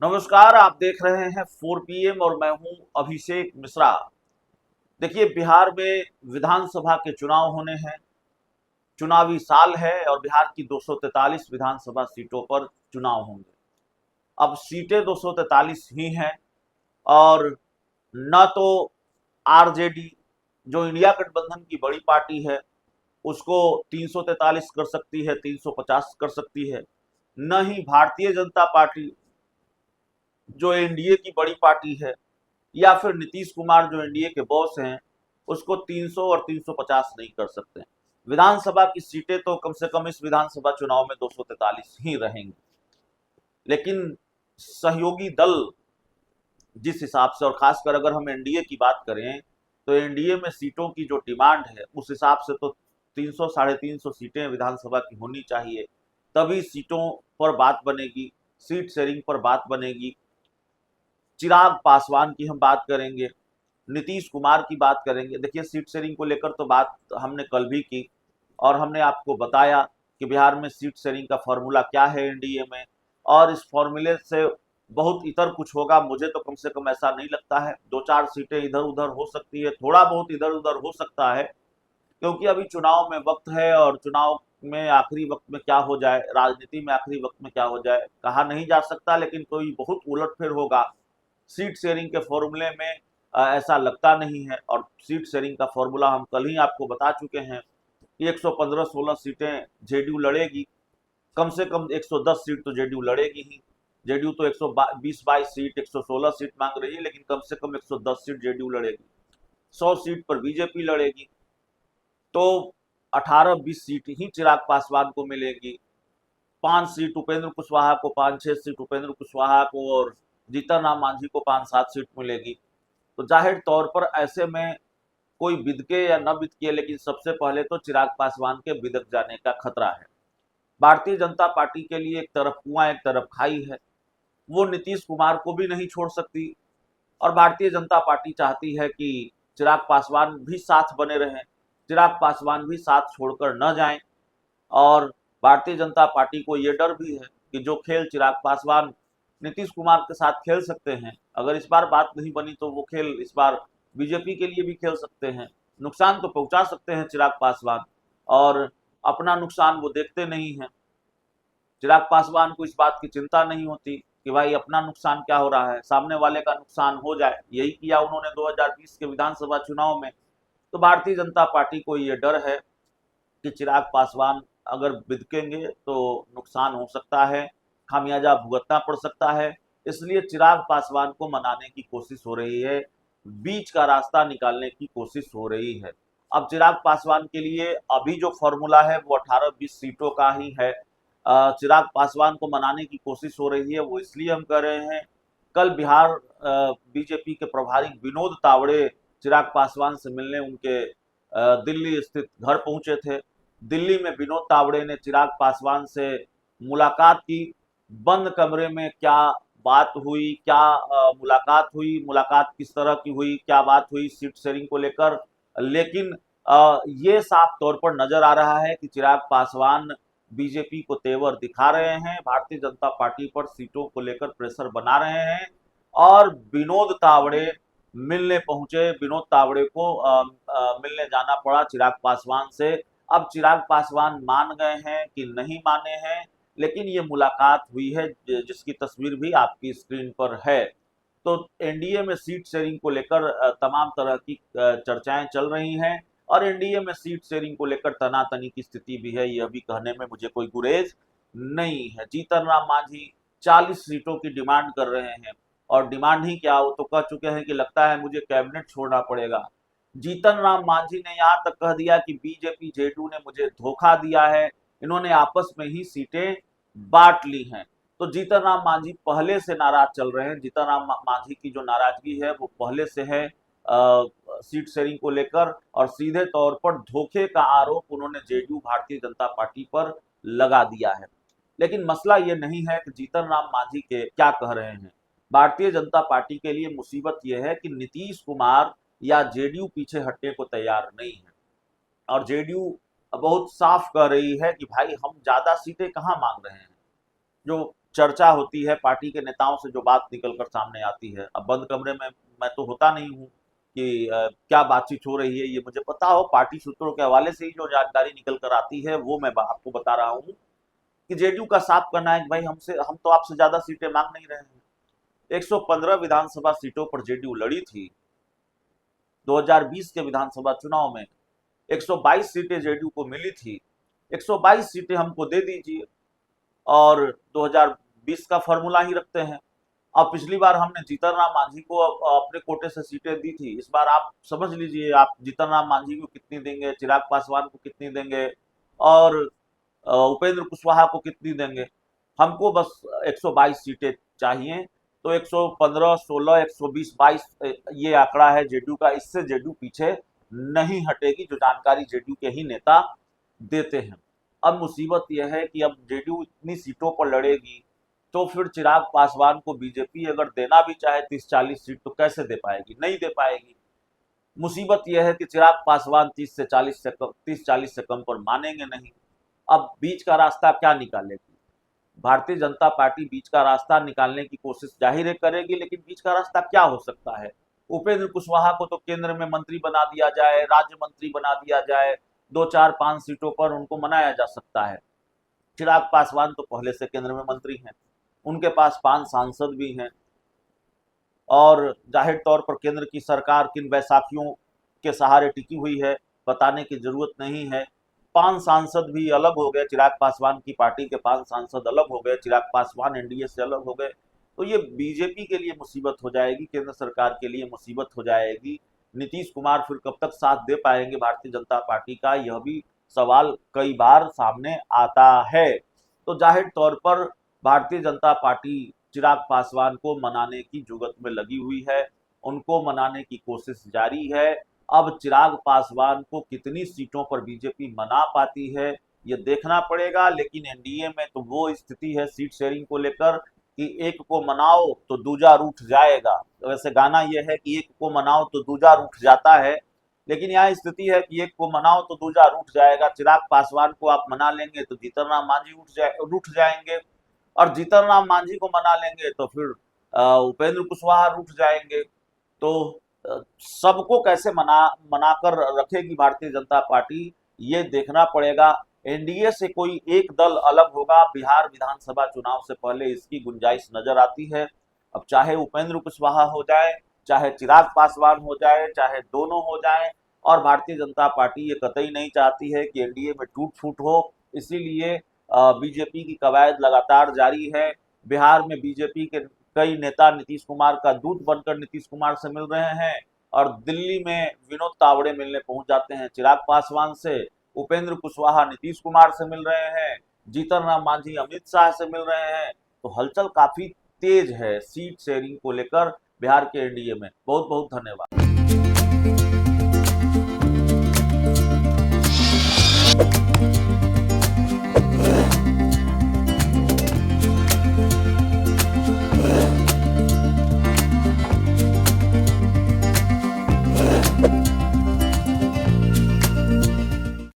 नमस्कार, आप देख रहे हैं 4 PM और मैं हूं अभिषेक मिश्रा। देखिए, बिहार में विधानसभा के चुनाव होने हैं। चुनावी साल है और बिहार की 243 विधानसभा सीटों पर चुनाव होंगे। अब सीटें 243 ही हैं और न तो आरजेडी, जो इंडिया गठबंधन की बड़ी पार्टी है, उसको 343 कर सकती है, 350 कर सकती है। न ही भारतीय जनता पार्टी, जो एनडीए की बड़ी पार्टी है, या फिर नीतीश कुमार, जो एनडीए के बॉस हैं, उसको 300 और 350 नहीं कर सकते। विधानसभा की सीटें तो कम से कम इस विधानसभा चुनाव में 243 ही रहेंगी। लेकिन सहयोगी दल जिस हिसाब से, और खासकर अगर हम एनडीए की बात करें, तो एनडीए में सीटों की जो डिमांड है उस हिसाब से तो 300 साढ़े 300 सीटें विधानसभा की होनी चाहिए, तभी सीटों पर बात बनेगी, सीट शेयरिंग पर बात बनेगी। चिराग पासवान की हम बात करेंगे, नीतीश कुमार की बात करेंगे। देखिए, सीट शेयरिंग को लेकर तो बात हमने कल भी की और हमने आपको बताया कि बिहार में सीट शेयरिंग का फॉर्मूला क्या है एनडीए में, और इस फॉर्मूले से बहुत इतर कुछ होगा। मुझे तो कम से कम ऐसा नहीं लगता है। 2-4 सीटें इधर उधर हो सकती है, थोड़ा बहुत इधर उधर हो सकता है, क्योंकि अभी चुनाव में वक्त है और चुनाव में आखिरी वक्त में क्या हो जाए, राजनीति में आखिरी वक्त में क्या हो जाए, कहा नहीं जा सकता। लेकिन कोई बहुत उलटफेर होगा सीट शेयरिंग के फॉर्मूले में, ऐसा लगता नहीं है। और सीट शेयरिंग का फॉर्मूला हम कल ही आपको बता चुके हैं कि 115-16 सीटें जेडीयू लड़ेगी, कम से कम 110 सीट तो जेडीयू लड़ेगी ही। जेडीयू तो 120-22 सीट, 116 सीट मांग रही है, लेकिन कम से कम 110 सीट जेडीयू लड़ेगी। 100 सीट पर बीजेपी लड़ेगी, तो 18-20 सीट ही चिराग पासवान को मिलेगी। 5 सीट उपेंद्र कुशवाहा को, 5-6 सीट उपेंद्र कुशवाहा को, और जीतन राम मांझी को 5-7 सीट मिलेगी। तो जाहिर तौर पर ऐसे में कोई बिदके या न बिदके, लेकिन सबसे पहले तो चिराग पासवान के बिदक जाने का खतरा है। भारतीय जनता पार्टी के लिए एक तरफ कुआं एक तरफ खाई है। वो नीतीश कुमार को भी नहीं छोड़ सकती और भारतीय जनता पार्टी चाहती है कि चिराग पासवान भी साथ बने रहें, चिराग पासवान भी साथ छोड़कर न जाएं। और भारतीय जनता पार्टी को ये डर भी है कि जो खेल चिराग पासवान नीतीश कुमार के साथ खेल सकते हैं, अगर इस बार बात नहीं बनी तो वो खेल इस बार बीजेपी के लिए भी खेल सकते हैं। नुकसान तो पहुंचा सकते हैं चिराग पासवान, और अपना नुकसान वो देखते नहीं है। चिराग पासवान को इस बात की चिंता नहीं होती कि भाई अपना नुकसान क्या हो रहा है, सामने वाले का नुकसान हो जाए। यही किया उन्होंने 2020 के विधानसभा चुनाव में। तो भारतीय जनता पार्टी को ये डर है कि चिराग पासवान अगर बिदकेंगे तो नुकसान हो सकता है, खामियाजा भुगतना पड़ सकता है। इसलिए चिराग पासवान को मनाने की कोशिश हो रही है, बीच का रास्ता निकालने की कोशिश हो रही है। अब चिराग पासवान के लिए अभी जो फॉर्मूला है वो 18-20 सीटों का ही है। चिराग पासवान को मनाने की कोशिश हो रही है, वो इसलिए हम कर रहे हैं, कल बिहार बीजेपी के प्रभारी विनोद तावड़े चिराग पासवान से मिलने उनके दिल्ली स्थित घर पहुंचे थे। दिल्ली में विनोद तावड़े ने चिराग पासवान से मुलाकात की। बंद कमरे में क्या बात हुई, क्या मुलाकात हुई, मुलाकात किस तरह की हुई, क्या बात हुई सीट शेयरिंग को लेकर, लेकिन ये साफ तौर पर नजर आ रहा है कि चिराग पासवान बीजेपी को तेवर दिखा रहे हैं, भारतीय जनता पार्टी पर सीटों को लेकर प्रेशर बना रहे हैं। और विनोद तावड़े मिलने पहुंचे, विनोद तावड़े को मिलने जाना पड़ा चिराग पासवान से। अब चिराग पासवान मान गए हैं कि नहीं माने हैं, लेकिन ये मुलाकात हुई है जिसकी तस्वीर भी आपकी स्क्रीन पर है। तो एनडीए में सीट शेयरिंग को लेकर तमाम तरह की चर्चाएं चल रही हैं, और एनडीए में सीट शेयरिंग को लेकर तनातनी की स्थिति भी है, यह भी कहने में मुझे कोई गुरेज नहीं है। जीतन राम मांझी 40 सीटों की डिमांड कर रहे हैं, और डिमांड ही क्या, वो तो कह चुके हैं कि लगता है मुझे कैबिनेट छोड़ना पड़ेगा। जीतन राम मांझी ने यहां तक कह दिया कि बीजेपी जेडीयू ने मुझे धोखा दिया है, इन्होंने आपस में ही सीटें बांट ली हैं। तो जीतन राम मांझी पहले से नाराज चल रहे हैं। जीतन राम मांझी की जो नाराजगी है वो पहले से है सीट शेयरिंग को लेकर, और सीधे तौर पर धोखे का आरोप उन्होंने जेडीयू भारतीय जनता पार्टी पर लगा दिया है। लेकिन मसला ये नहीं है कि जीतन राम मांझी के क्या कह रहे हैं। भारतीय जनता पार्टी के लिए मुसीबत यह है कि नीतीश कुमार या जेडीयू पीछे हटने को तैयार नहीं है, और जेडीयू बहुत साफ कह रही है कि भाई हम ज्यादा सीटें कहां मांग रहे हैं। जो चर्चा होती है, पार्टी के नेताओं से जो बात निकल कर सामने आती है। अब बंद कमरे में मैं तो होता नहीं हूँ कि क्या बातचीत हो रही है ये मुझे पता हो, पार्टी सूत्रों के हवाले से ही जो जानकारी निकल कर आती है वो मैं आपको बता रहा हूँ कि जेडीयू का साफ कहना है कि भाई हम तो आपसे ज्यादा सीटें मांग नहीं रहे हैं। 115 विधानसभा सीटों पर जेडीयू लड़ी थी। 2020 के विधानसभा चुनाव में 122 सीटें जेडीयू को मिली थी। 122 सीटें हमको दे दीजिए और 2020 का फॉर्मूला ही रखते हैं। अब पिछली बार हमने जीतन राम मांझी को अपने कोटे से सीटें दी थी, इस बार आप समझ लीजिए आप जीतन राम मांझी को कितनी देंगे, चिराग पासवान को कितनी देंगे और उपेंद्र कुशवाहा को कितनी देंगे। हमको बस 122 सीटें चाहिए। तो 115, 16, 120, 22 ये आंकड़ा है जेडीयू का। इससे जेडीयू पीछे नहीं हटेगी, जो जानकारी जेडीयू के ही नेता देते हैं। अब मुसीबत यह है कि अब जेडीयू इतनी सीटों पर लड़ेगी तो फिर चिराग पासवान को बीजेपी अगर देना भी चाहे 30-40 सीट तो कैसे दे पाएगी, नहीं दे पाएगी। मुसीबत यह है कि चिराग पासवान 30-40 से कम पर मानेंगे नहीं। अब बीच का रास्ता क्या निकालेगी भारतीय जनता पार्टी? बीच का रास्ता निकालने की कोशिश जाहिर है करेगी, लेकिन बीच का रास्ता क्या हो सकता है? उपेंद्र कुशवाहा को तो केंद्र में मंत्री बना दिया जाए, राज्य मंत्री बना दिया जाए, 2, 4, 5 सीटों पर उनको मनाया जा सकता है। चिराग पासवान तो पहले से केंद्र में मंत्री हैं, उनके पास 5 सांसद भी हैं और जाहिर तौर पर केंद्र की सरकार किन बैसाखियों के सहारे टिकी हुई है बताने की जरूरत नहीं है। 5 सांसद भी अलग हो गए, चिराग पासवान की पार्टी के 5 सांसद अलग हो गए, चिराग पासवान एनडीए से अलग हो गए। तो ये बीजेपी के लिए मुसीबत हो जाएगी, केंद्र सरकार के लिए मुसीबत हो जाएगी। नीतीश कुमार फिर कब तक साथ दे पाएंगे भारतीय जनता पार्टी का, यह भी सवाल कई बार सामने आता है। तो जाहिर तौर पर भारतीय जनता पार्टी चिराग पासवान को मनाने की जुगत में लगी हुई है, उनको मनाने की कोशिश जारी है। अब चिराग पासवान को कितनी सीटों पर बीजेपी मना पाती है ये देखना पड़ेगा, लेकिन एनडीए में तो वो स्थिति है सीट शेयरिंग को लेकर कि एक को मनाओ तो दूजा रूठ जाएगा। तो वैसे गाना यह है कि एक को मनाओ तो दूजा रूठ जाता है, लेकिन यहाँ स्थिति है कि एक को मनाओ तो दूजा रूठ जाएगा। चिराग पासवान को आप मना लेंगे तो जीतन राम मांझी रूठ जाएंगे और जीतन राम मांझी को मना लेंगे तो फिर उपेंद्र कुशवाहा रूठ जाएंगे। तो सबको कैसे मनाकर रखेगी भारतीय जनता पार्टी ये देखना पड़ेगा। एनडीए से कोई एक दल अलग होगा बिहार विधानसभा चुनाव से पहले, इसकी गुंजाइश नजर आती है। अब चाहे उपेंद्र कुशवाहा हो जाए, चाहे चिराग पासवान हो जाए, चाहे दोनों हो जाए, और भारतीय जनता पार्टी ये कतई नहीं चाहती है कि एनडीए में टूट फूट हो। इसीलिए बीजेपी की कवायद लगातार जारी है। बिहार में बीजेपी के कई नेता नीतीश कुमार का दूत बनकर नीतीश कुमार से मिल रहे हैं और दिल्ली में विनोद तावड़े मिलने पहुंच जाते हैं चिराग पासवान से, उपेंद्र कुशवाहा नीतीश कुमार से मिल रहे हैं, जीतन राम मांझी अमित शाह से मिल रहे हैं। तो हलचल काफी तेज है सीट शेयरिंग को लेकर बिहार के एनडीए में। बहुत बहुत धन्यवाद।